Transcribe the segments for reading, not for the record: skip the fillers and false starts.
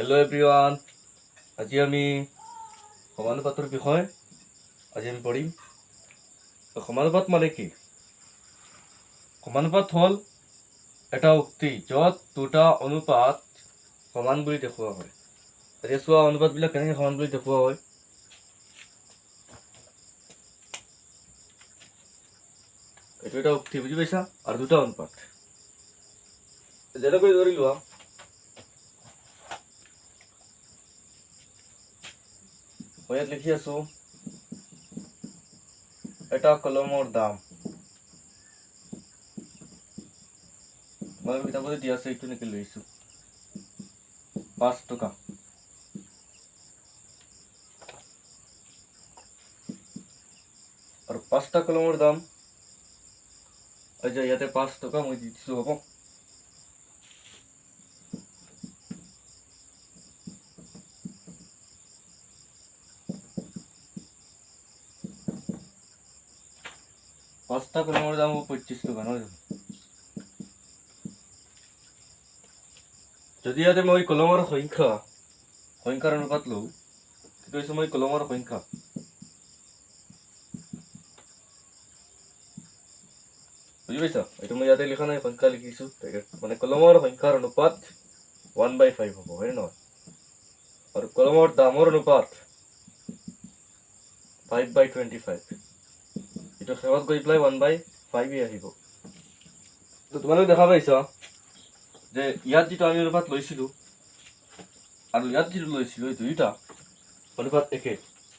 Hello' everyone, আজি আমি সমানুপাতৰ বিষয়ে আমি পঢ়িম। সমানুপাত মানে কি? সমানুপাত হ'ল এটা উক্তি য'ত দুটা অনুপাত সমান বুলি দেখুওৱা হয়। এতিয়া চোৱা অনুপাতবিলাক কেনেকৈ সমান বুলি দেখুওৱা হয়। এইটো এটা উক্তি, বুজি পাইছা? আৰু দুটা অনুপাত যেনেকৈ ধৰি লোৱা মই ইয়াত লিখি আছো এটা কলমৰ দাম, মই কিতাপতে দিয়া আছে, এইটো নেকি লৈছো 5 টকা। আৰু 5টা কলমৰ দাম ইয়াতে 5 টকা মই দি দিছো, হ'ব? পাঁচটা কলমৰ দাম 25 টকা, নহয় জানো? যদি ইয়াতে মই কলমৰ সংখ্যাৰ অনুপাত লওঁ, সেইটো হৈছে মই কলমৰ সংখ্যা। বুজি পাইছা? এইটো মই ইয়াতে লিখা নাই, সংখ্যা লিখিছো, মানে কলমৰ সংখ্যাৰ অনুপাত 1/5 হ'ব, হয় নে নহয়? আৰু কলমৰ দামৰ অনুপাত 5/25, এইটো শেষত গৈ পেলাই 1/5 আহিব। তোমালোকে দেখা পাইছা যে ইয়াত যিটো আমি অনুপাত লৈছিলো আৰু ইয়াত যিটো লৈছিলো, এই দুইটা অনুপাত একে।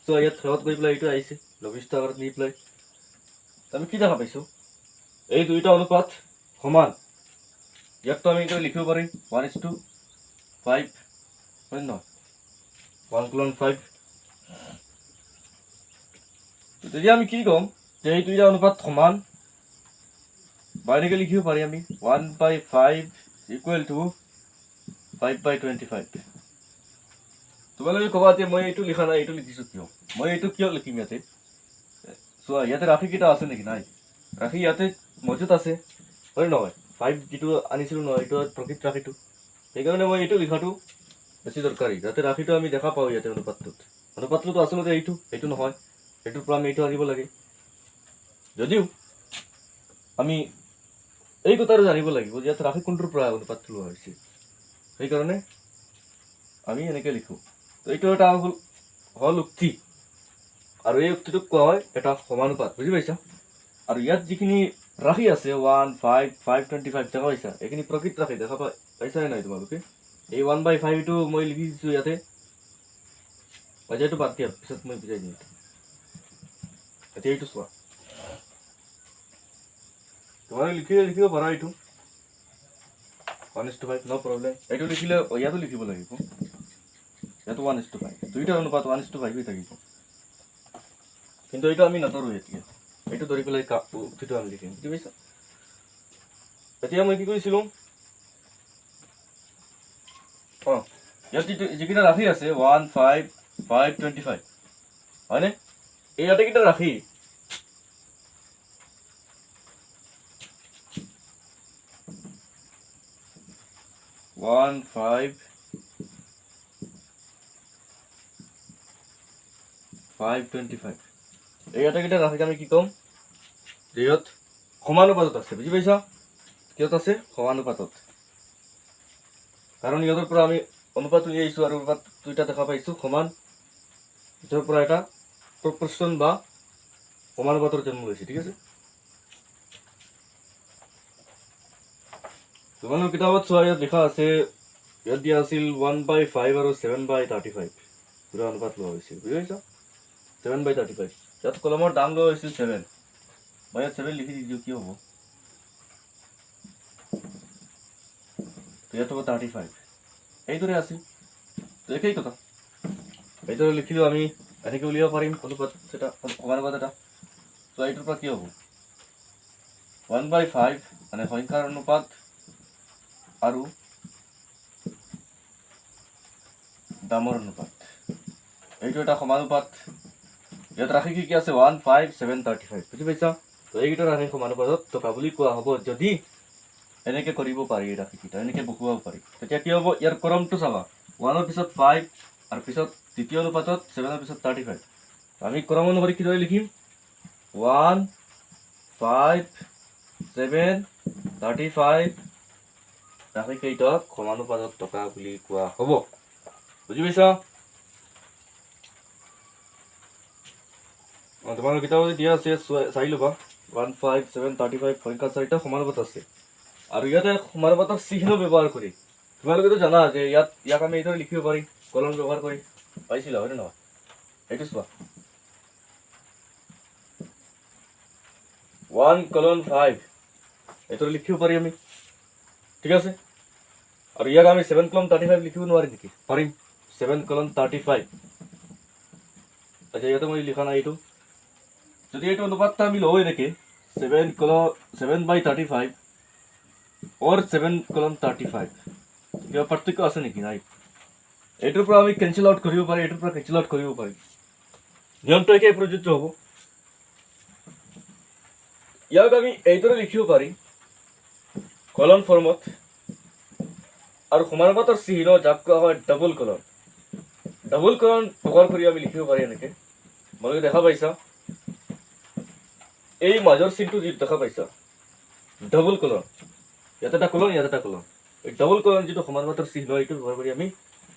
চ' ইয়াত শেষত গৈ পেলাই এইটো আহিছে লঘিষ্ঠ আকাৰত নি পেলাই। আমি কি দেখা পাইছো? এই দুইটা অনুপাত সমান। ইয়াকতো আমি এইটো লিখিব পাৰিম 1:5, হয় নহয়? 1:5। তেতিয়া আমি কি ক'ম যে এই দুইটা অনুপাত সমান, বা এনেকৈ লিখিব পাৰি আমি 1/5 = 5/25। তোমালোকে ক'বা যে মই এইটো লিখা নাই, এইটো লিখিছো কিয়? মই এইটো কিয় লিখিম ইয়াতে? চোৱা, ইয়াতে ৰাশি কেইটা আছে নেকি? নাই। ৰাশি ইয়াতে মজুত আছে, হয় নহয়? 5 যিটো আনিছিলো নহয়, এইটো প্ৰকৃত ৰাশিটো। সেইকাৰণে মই এইটো লিখাটো বেছি দৰকাৰী, যাতে ৰাশিটো আমি দেখা পাওঁ ইয়াতে অনুপাতটোতো আচলতে এইটো নহয়, সেইটোৰ পৰা আমি এইটো আনিব লাগে। যদিও আমি এই কথাটো জানিব লাগিব যে ইয়াত ৰাশি কোনটোৰ পৰা অনুপাতটো লোৱা হৈছে, সেইকাৰণে আমি এনেকৈ লিখো। তো এইটো এটা হ'ল উক্তি, আৰু এই উক্তিটোক কোৱা হয় এটা সমানুপাত, বুজি পাইছা? আৰু ইয়াত যিখিনি ৰাশি আছে 1, 5, 5/25 দেখা পাইছা? এইখিনি প্ৰকৃত ৰাশি, দেখা পাইছা নে নাই তোমালোকে? এই 1/5 টো মই লিখি দিছো ইয়াতে, এইটো বাদ দিয়া, পিছত মই বুজাই দিম। এতিয়া এইটো চোৱা, তোমালোকে লিখিব পাৰা এইটো 1:5, ন প্ৰব্লেম। এইটো লিখিলে ইয়াতো লিখিব লাগিব, ইয়াতো 1:5, দুইটা অনুপাত 1:5 থাকিব। কিন্তু এইটো আমি নধৰো, এতিয়া এইটো ধৰি পেলাই উক্তিটো আমি লিখিম, বুজি পাইছা? এতিয়া মই কি কৰিছিলো, ইয়াত যিকেইটা ৰাশি আছে 1, 5, 5/25, হয়নে? এই আটাইকেইটা ৰাশি 1, 5, 5/25, এই আটাইকেইটা ৰাশিক আমি কি ক'ম? যে ইয়াত সমানুপাতত আছে, বুজি পাইছা? কিহত আছে? সমানুপাতত। কাৰণ ইহঁতৰ পৰা আমি অনুপাত উলিয়াইছো আৰু অনুপাত দুইটা দেখা পাইছো সমান, ইহঁতৰ পৰা এটা প্ৰপৰ্চন বা সমানুপাতৰ জন্ম লৈছে, ঠিক আছে? তোমালোকৰ কিতাপত চোৱা, ইয়াত লিখা আছে, ইয়াত দিয়া আছিল 1/5 আৰু 7/35 দুটা অনুপাত লোৱা হৈছিল, বুজি পাইছা? 7/35, ইয়াত কলমৰ দাম লোৱা হৈছিল 7, মই ইয়াত 7 লিখি দিছোঁ, কি হ'ব? ইয়াত হ'ব 35, এইদৰে আছিল। একেই কথা, এইদৰে লিখিলেও আমি এনেকৈ উলিয়াব পাৰিম অনুপাত এটা, সমানুপাত এটা। তো এইটোৰ পৰা কি হ'ব? 1/5 মানে সংখ্যাৰ অনুপাত আৰু দামৰ অনুপাত, এইটো এটা সমানুপাত। ইয়াত ৰাশি কি আছে? 1, 5, 7, 35, বুজি পাইছা? তো এইকেইটা ৰাশি সমানুপাতত থকা বুলি কোৱা হ'ব যদি এনেকৈ কৰিব পাৰি ৰাশিকেইটা এনেকৈ বহুৱাব পাৰি তেতিয়া কি হ'ব ইয়াৰ ক্ৰমটো চাবা 1ৰ পিছত 5 আৰু পিছত দ্বিতীয় অনুপাতত 7ৰ পিছত 35 আমি ক্ৰম অনুসৰি কিদৰে লিখিম 1 5 7 35 ৰাশিকেইটাক সমানুপাতত থকা বুলি কোৱা হ'ব বুজি পাইছা তোমালোকৰ কিতাপত দিয়া আছে চাই ল'বা 1 5 7 35 সংখ্যা 4টা সমানুপাত আছে আৰু ইয়াতে সমানুপাতৰ চিহ্ন ব্যৱহাৰ কৰি তোমালোকেতো জানা যে ইয়াক আমি এইদৰে লিখিব পাৰি কলন ব্যৱহাৰ কৰি পাইছিলা হয়নে নহয় এইটো চোৱা 1 colon 5 এইদৰে লিখিব পাৰি আমি ঠিক আছে আৰু ইয়াক আমি 7 colon 35 লিখিব নোৱাৰি নেকি পাৰিম 7 colon 35 আচ্ছা ইয়াতে মই লিখা নাই এইটো যদি এইটো অনুপাতটা আমি লওঁ এনেকৈ 7/35 or 7 colon 35 কিবা পাৰ্থক্য আছে নেকি নাই এইটোৰ পৰা আমি কেনচেল আউট কৰিব পাৰি এইটোৰ পৰা কেনচেল আউট কৰিব পাৰি নিয়মটো একেই প্ৰযোজ্য হ'ব ইয়াক আমি এইদৰে লিখিব পাৰি কলন ফৰ্মত আৰু সমানুপাতৰ চিহ্ন যাক কোৱা হয় ডাবল কলন ব্যৱহাৰ কৰি আমি লিখিব পাৰি এনেকৈ মই দেখা পাইছা এই মাজৰ চিনটো যি দেখা পাইছা ডাবল কলন ইয়াতে এটা কলন ইয়াতে এটা কলন এই ডাবল কলন যিটো সমানুপাতৰ চিহ্ন এইটো ব্যৱহাৰ কৰি আমি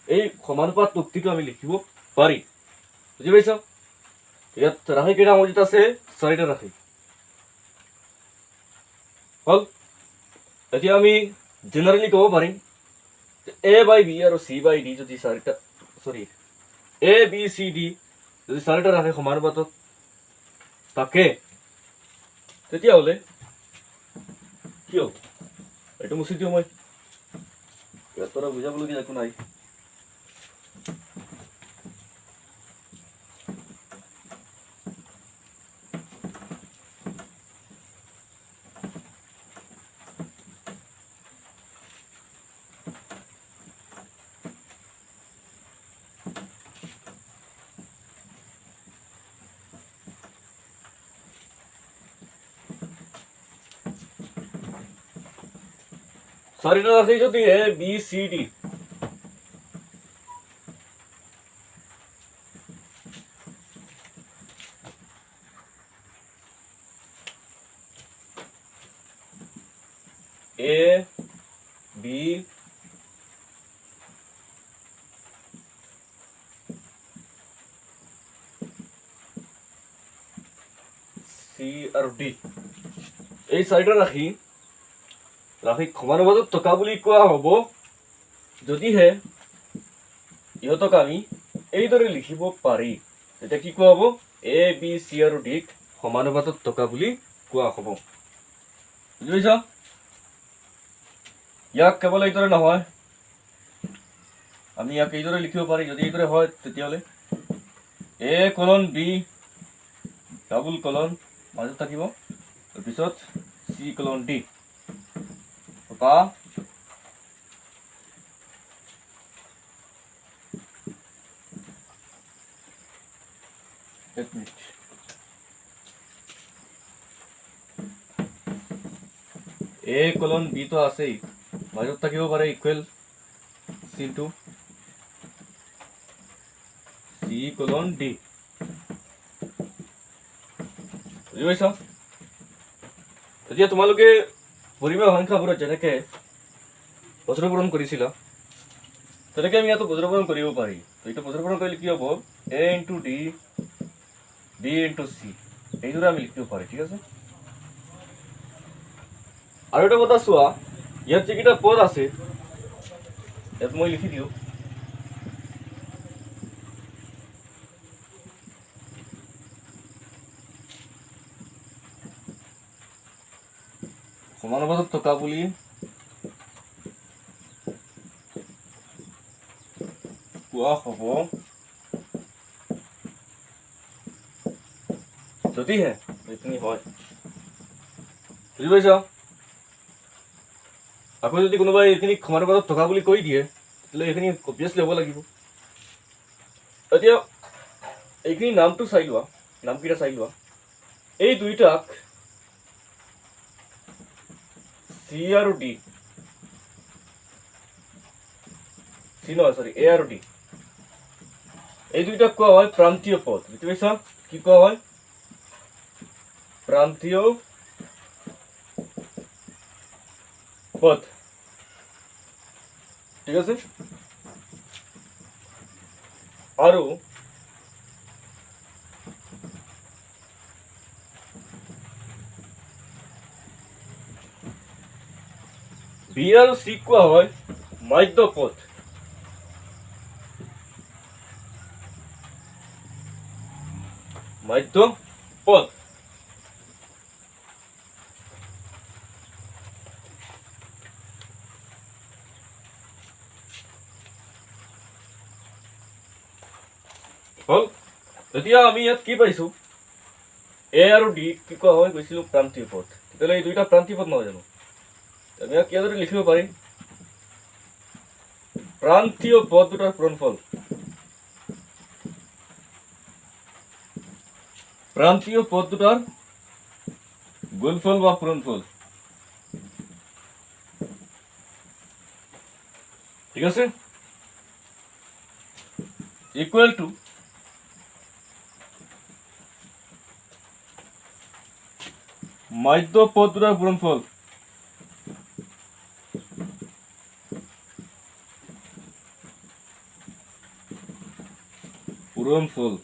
এই সমানুপাত উক্তিটো আমি লিখিব পাৰি বুজি পাইছা ইয়াত ৰাশি কেইটা মজুত আছে 4টা ৰাশি হল এতিয়া আমি জেনাৰেলি ক'ব পাৰিম a/b আৰু c/d যদি 4টা a b c d যদি 4টা ৰাশি সমানুপাতত থাকে তেতিয়াহ'লে কি হ'ব এইটো মুচি দিওঁ মই ইয়াত পৰা বুজাবলগীয়া একো নাই চাৰিটা ৰাশি যদি a b c d a b c আৰু d এই 4টা ৰাশি সমানুপাতত থকা বুলি কোৱা হ'ব যদিহে ইহঁতক আমি এইদৰে লিখিব পাৰি তেতিয়া কি কোৱা হ'ব a b c আৰু d সমানুপাতত থকা বুলি কোৱা হ'ব বুজি পাইছা ইয়াক কেৱল এইদৰে নহয় আমি ইয়াক এইদৰে লিখিব পাৰি যদি এইদৰে হয় তেতিয়াহ'লে a colon b ডাবল কলন মাজত থাকিব তাৰপিছত c colon d বা এক মিনিট a colon b তো আছেই মাজত থাকিব পাৰে equal c to c colon d বুজি পাইছা এতিয়া তোমালোকে পৰিমেয় সংখ্যাবোৰত যেনেকৈ বজ্ৰপূৰণ কৰিছিলা তেনেকৈ আমি ইয়াতো বজ্ৰপূৰণ কৰিব পাৰি এইটো বজ্ৰপূৰণ কৰিলে কি হ'ব a into d b into c এইদৰে আমি লিখিব পাৰি ঠিক আছে আৰু এটা কথা চোৱা ইয়াত যিকেইটা পদ আছে ইয়াত মই লিখি দিওঁ সমানুপাতত থকা বুলি কোৱা হ'ব যদিহে এইখিনি হয় বুজি পাইছা আকৌ যদি কোনোবাই এইখিনি সমানুপাতত থকা বুলি কৈ দিয়ে তেতিয়াহ'লে এইখিনি অবভিয়াছলি হ'ব লাগিব এতিয়া এইখিনি নামটো চাই লোৱা নামকেইটা চাই লোৱা এই দুইটাক চি আৰু ডি চি নহয় সৰি এ আৰু ডি এই দুইটাক কোৱা হয় প্ৰান্তীয় পথ বুজি পাইছা কি কোৱা হয় প্ৰান্তীয় পথ ঠিক আছে আৰু বি আৰু চি কোৱা হয় মধ্য পথ মধ্য পথ হল এতিয়া আমি ইয়াত কি পাইছো এ আৰু ডি কি কোৱা হয় কৈছিলো প্ৰান্তীয় পথ তেতিয়াহ'লে এই দুইটা প্ৰান্তীয় পথ নহয় জানো আমি ইয়াত কিদৰে লিখিব পাৰিম প্ৰান্তীয় পথ দুটাৰ পূৰণফল প্ৰান্তীয় পথ দুটাৰ গুণফল বা পূৰণফল ঠিক আছে ইকুৱেল টু মধ্য পথ দুটাৰ পূৰণফল পূৰণফল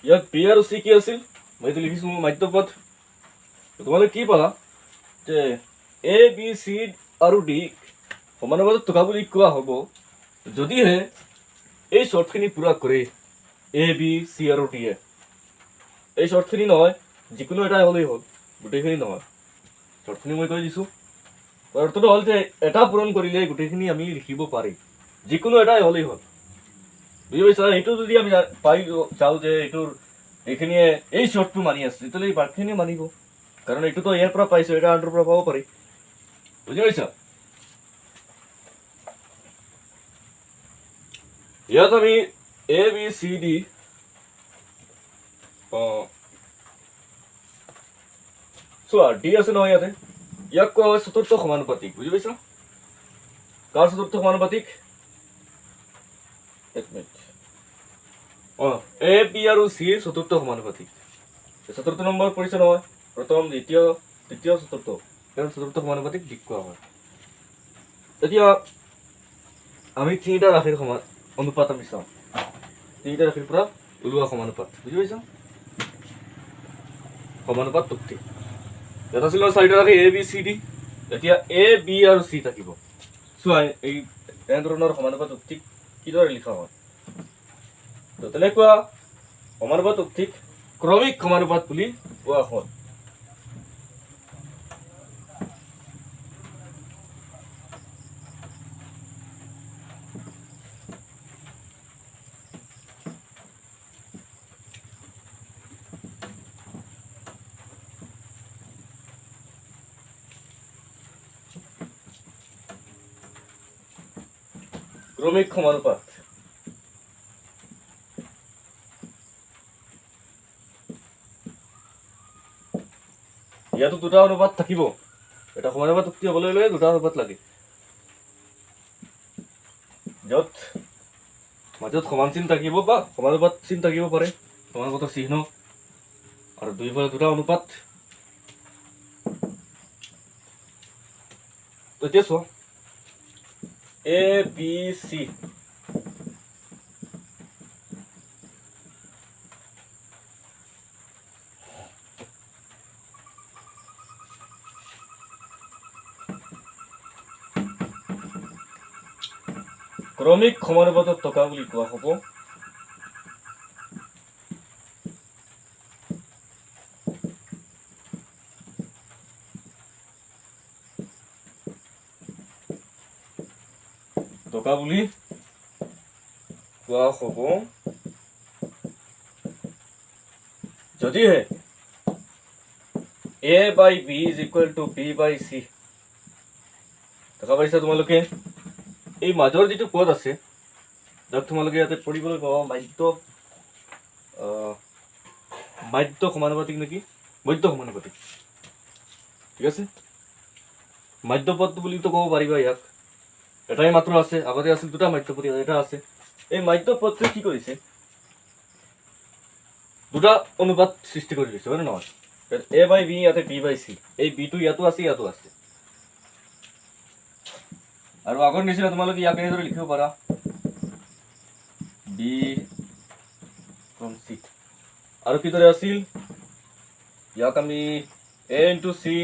ইয়াত বি আৰু চি কি আছিল মই এইটো লিখিছো মধ্য পথ তোমালোকে কি পালা যে এ বি চি আৰু ডি সমানুপাতত থকা বুলি কোৱা হ'ব যদিহে এই শৰ্টখিনি পূৰা কৰে এ বি চি আৰু ডি এই শৰ্টখিনি নহয় যিকোনো এটাই হ'লেই হ'ল গোটেইখিনি নহয় শৰ্টখিনি মই কৈ দিছোঁ অৰ্থটো হ'ল যে এটা পূৰণ কৰিলে গোটেইখিনি আমি লিখিব পাৰি যিকোনো এটাই হ'লেই হ'ল বুজি পাইছা এইটো যদি আমি পাই চাওঁ যে এইটোৰ এইখিনিয়ে এই শৰ্টটো মানি আছে তেতিয়াহ'লে এই বাকীখিনিয়ে মানিব কাৰণ এইটোতো ইয়াৰ পৰা পাইছোঁ এটা আনটোৰ পৰা পাব পাৰি বুজি পাইছা ইয়াত আমি এ বি চি ডি চোৱা ডি আছে নহয় ইয়াতে ইয়াক কোৱা হয় চতুৰ্থ সমানুপাতিক বুজি পাইছা কাৰ চতুৰ্থ সমানুপাতিক এক মিনিট এ বি আৰু চি চতুৰ্থ সমানুপাতিক চতুৰ্থ নম্বৰ পৰিছে নহয় প্ৰথম দ্বিতীয় তৃতীয় চতুৰ্থ চতুৰ্থ সমানুপাতিক দিক কোৱা হয় এতিয়া আমি তিনিটা ৰাশিৰ অনুপাত আমি চাওঁ তিনিটা ৰাশিৰ পৰা ওলোৱা সমানুপাত বুজি পাইছা সমানুপাত উক্তি ইয়াত আছিল চাৰিটা ৰাশি এ বি চি ডি এতিয়া এ বি আৰু চি থাকিব চোৱা এই এনেধৰণৰ সমানুপাত উক্তিক কিদৰে লিখা হয় তো তেনেকুৱা সমানুপাত উক্তিক ক্ৰমিক সমানুপাত বুলি কোৱা হয় ক্ৰমিক সমানুপাত ইয়াতো দুটা অনুপাত থাকিব এটা সমানুপাত উক্তি হ'বলৈ হ'লে দুটা অনুপাত লাগে য'ত মাজত সমান চিন থাকিব বা সমানুপাত চিন থাকিব পাৰে সমানুপাতৰ চিহ্ন আৰু দুইফালে দুটা অনুপাত এতিয়া চোৱা এ বি চি ক্ৰমিক সমানুপাতত থকা বুলি কোৱা হ'ব বুলি কোৱা হ'ব যদিহে a by b is equal to b by c দেখা পাইছা তোমালোকে এই মাজৰ যিটো পদ আছে যাক তোমালোকে ইয়াতে পঢ়িবলৈ পাবা মাধ্য মাধ্য সমানুপাতিক নেকি, বৈধ সমানুপাতিক। ঠিক আছে, মাধ্য পদ বুলিতো ক'ব পাৰিবা ইয়াক। এটাই মাত্ৰ আছে, আগতে আছিল দুটা মাধ্য পদ, এটা আছে। এই মাধ্য পদটোৱে কি কৰিছে, দুটা অনুপাত সৃষ্টি কৰি দিছে, হয় নে নহয়? এ বাই বি, ইয়াতে বি বাই চি, এই বিটো ইয়াতো আছে ইয়াতো আছে। আৰু আগৰ নিচিনা তোমালোকে ইয়াক এনেদৰে লিখিব পাৰা, বি ফ্ৰম চি। আৰু কিদৰে আছিল, ইয়াক আমি A into C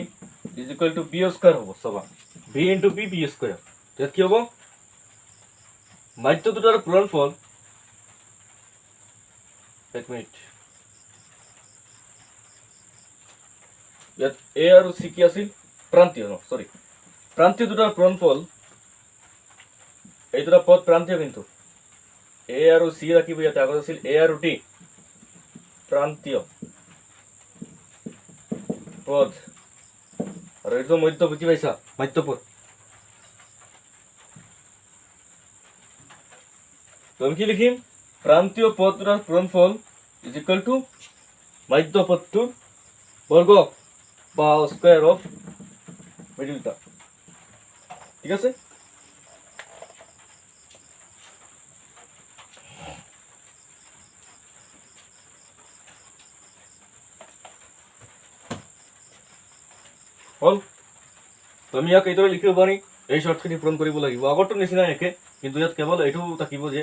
is equal to B square হ'ব। চাবা, B into B, B square. ইয়াত কি হ'ব, মাধ্য দুটাৰ পূৰণফল, এক মিনিট, ইয়াত এ আৰু চি কি আছিল, প্ৰান্তীয়, চৰি, প্ৰান্তীয় দুটাৰ পূৰণফল, এই দুটা পদ প্ৰান্তীয়, কিন্তু এ আৰু চি ৰাখিব ইয়াতে। আগত আছিল এ আৰু ডি, প্ৰান্তীয় পদ, আৰু এইটো মধ্য, বুজি পাইছা, মাধ্য পদ। আমি কি লিখিম, প্ৰান্তীয় পদ দুটাৰ পূৰণফল ইজ ইকুৱেল টু মাধ্য পদটোৰ বৰ্গ বা স্কোয়াৰ অফ মিডিলটা। ঠিক আছে, হল। তো আমি ইয়াক এইদৰে লিখিব পাৰি, এই শৰ্তখিনি পূৰণ কৰিব লাগিব। আগৰটোৰ নিচিনা একে, কিন্তু ইয়াত কেৱল এইটো থাকিব যে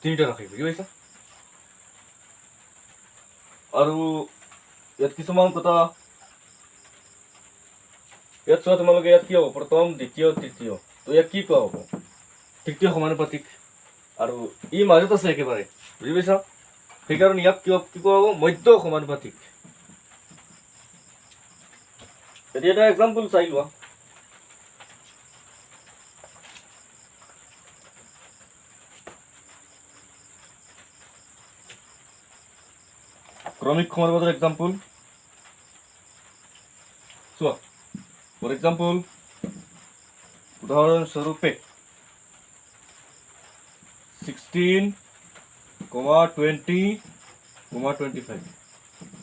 তিনিটা ৰাখিব, বুজি পাইছা? আৰু ইয়াত কিছুমান কথা, ইয়াত চোৱা তোমালোকে, ইয়াত কি হ'ব, প্ৰথম, দ্বিতীয়, তৃতীয়। তো ইয়াক কি কোৱা হ'ব, তৃতীয় সমানুপাতিক, আৰু ই মাজত আছে একেবাৰে, বুজি পাইছা? সেইকাৰণে ইয়াক কি কোৱা হ'ব, মধ্য সমানুপাতিক। এতিয়া এটা এক্সাম্পল চাই লোৱা। ক্ৰমিক সমানুপাতৰ এক্সাম্পল চোৱা। ফৰ এক্সাম্পল, উদাহৰণস্বৰূপে 16, 20, 25।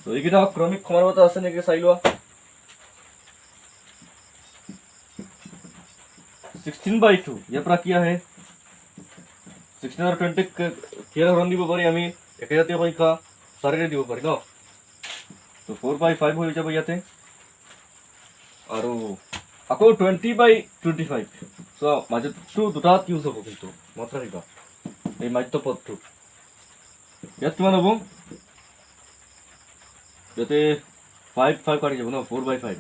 তো এইকেইটা ক্ৰমিক সমানুপাত আছে নেকি চাই লোৱা। 16/2, ইয়াৰ পৰা কি আহে, 16 আৰু 20 কিহেৰে হৰণ দিব পাৰি আমি, একেজাতীয় সংখ্যা 4ৰে দিব পাৰি ন। তো 4/5 হৈ যাব ইয়াতে। আৰু আকৌ 20/25, চোৱা মাজতো দুটা ইউজ হ'ব, কিন্তু মনত ৰাখিবা এই মাধ্য পদটো। ইয়াত কিমান হ'ব, ইয়াতে 5 কাটি যাব ন, 4/5।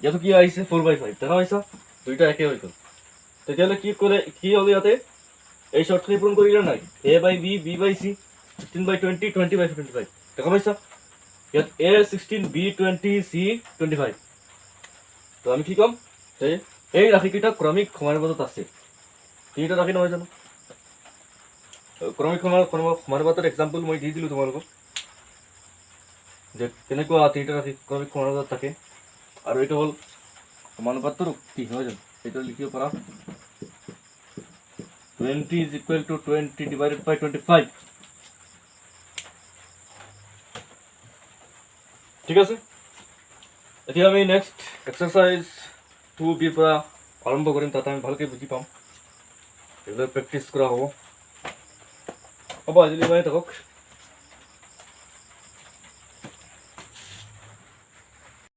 ইয়াতো কি আহিছে, 4/5, দেখা পাইছা, দুইটা একে হৈ গ'ল। তেতিয়াহ'লে কি হ'ল ইয়াতে, এই শৰ্তখিনি পূৰণ কৰিলে নাই, এ বাই বি, বি বাই চি, 16/20, 20/25, দেখা পাইছা? ইয়াত এ 16, বি 20, চি 25। তো আমি কি ক'ম, এই ৰাশিকেইটা ক্ৰমিক সমানুপাতত আছে। তিনিটা ৰাশি নহয় জানো, ক্ৰমিক সমানুপাতৰ এক্সাম্পল মই দি দিলোঁ তোমালোকক, যে কেনেকুৱা তিনিটা ৰাশি ক্ৰমিক সমানুপাতত থাকে। আৰু এইটো হ'ল সমানুপাতৰ উক্তি, নহয় জানো? এইটো লিখিব পাৰা, 20 is equal to 20 divided by 25। ঠিক আছে, এতিয়া আমি নেক্সট এক্সাৰচাইজ 2B পৰা আৰম্ভ কৰিম। তাতে আমি ভালকৈ বুজি পাম, এইবিলাক প্ৰেক্টিছ কৰা হ'ব। আজিলৈ ইমানেই থাকক।